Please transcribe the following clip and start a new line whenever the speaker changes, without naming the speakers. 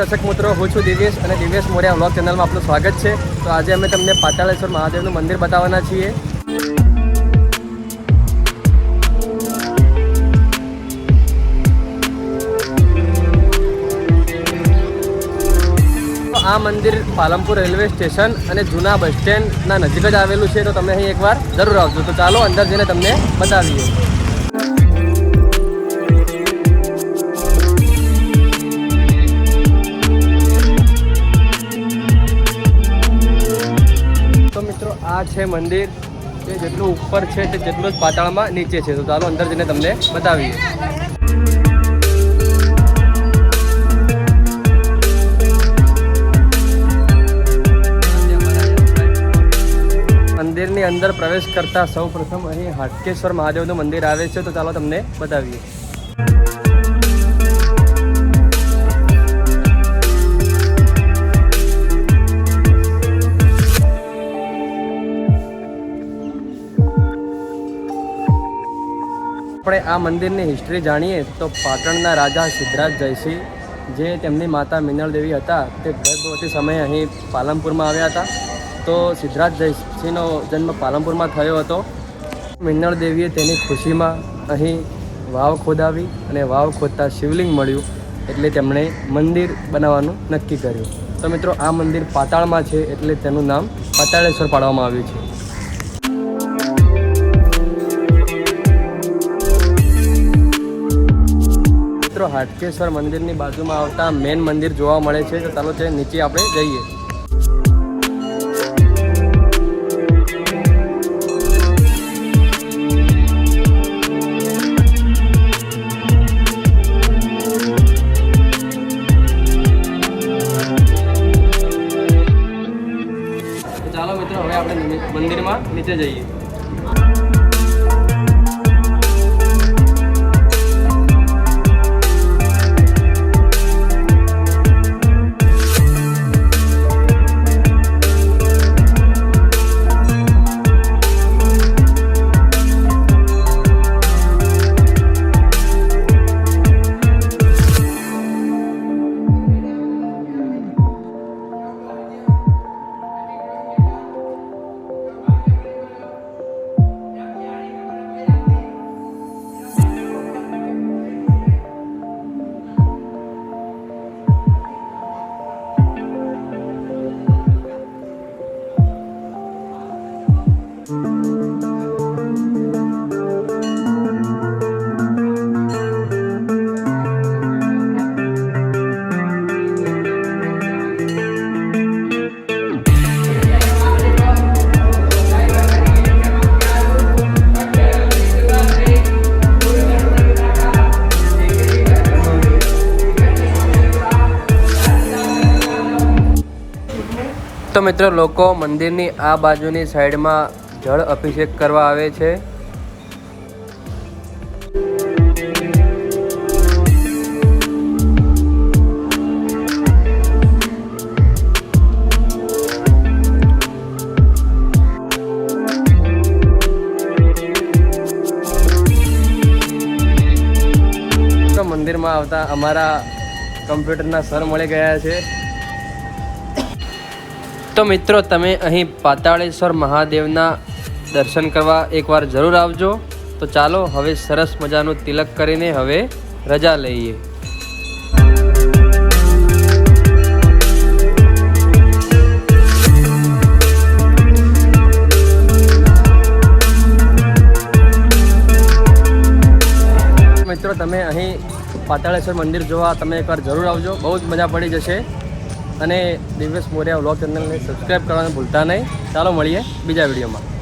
દર્શક મિત્રો, હું છું દિવ્યેશ અને દિવ્યેશ મોર્યા વ્લોગ ચેનલમાં આપનું સ્વાગત છે। તો આજે અમે તમને પાતાળેશ્વર મહાદેવનું મંદિર બતાવવાના છીએ। આ મંદિર પાલનપુર રેલવે સ્ટેશન અને જૂના બસ સ્ટેન્ડના નજીક જ આવેલું છે। તો તમે અહીં એકવાર જરૂર આવજો। તો ચાલો અંદર જઈને તમને બતાવીએ। તો મિત્રો, આ છે મંદિર, તે જેટલું ઉપર છે તે જેટલું જ પાતાળમાં નીચે છે। તો ચાલો અંદર જઈને તમને બતાવીએ। મંદિરની અંદર પ્રવેશ કરતા સૌ પ્રથમ અહીં હાટકેશ્વર મહાદેવનું મંદિર આવે છે। તો ચાલો તમને બતાવીએ। આપણે આ મંદિરની હિસ્ટ્રી જાણીએ તો પાટણના રાજા સિદ્ધરાજ જયસિંહ, જે તેમની માતા મિનળ દેવી હતા, તે ગર્ભવતી સમયે અહીં પાલનપુરમાં આવ્યા હતા। તો સિદ્ધરાજ જયસિંહનો જન્મ પાલનપુરમાં થયો હતો। મિનળ દેવીએ તેની ખુશીમાં અહીં વાવ ખોદાવી અને વાવ ખોદતા શિવલિંગ મળ્યું, એટલે તેમણે મંદિર બનાવવાનું નક્કી કર્યું। તો મિત્રો, આ મંદિર પાતાળમાં છે એટલે તેનું નામ પાતાળેશ્વર પાડવામાં આવ્યું છે। મિત્રો, હાટકેશ્વર મંદિરની બાજુમાં આવતા મેન મંદિર જોવા મળે છે। તો ચાલો તે નીચે આપણે જઈએ। ચાલો મિત્રો, હવે આપણે મંદિરમાં નીચે જઈએ। તો મિત્રો, લોકો મંદિરની આ બાજુની સાઈડમાં જળ અભિષેક કરવા આવે છે। તો મંદિરમાં આવતા અમારા કમ્પ્યુટરના સર મળી ગયા છે। તો મિત્રો, તમે અહીં પાતાળેશ્વર મહાદેવના દર્શન કરવા એકવાર જરૂર આવજો। તો ચાલો હવે સરસ મજાનું તિલક કરીને હવે રજા લઈએ। મિત્રો, તમે અહીં પાતાળેશ્વર મંદિર જોવા તમે એકવાર જરૂર આવજો, બહુ જ મજા પડી જશે। અને દિવ્યેશ મોર્યા વ્લોગ ચેનલને સબસ્ક્રાઈબ કરવાનું ભૂલતા નહીં। ચાલો મળીએ બીજા વિડીયોમાં।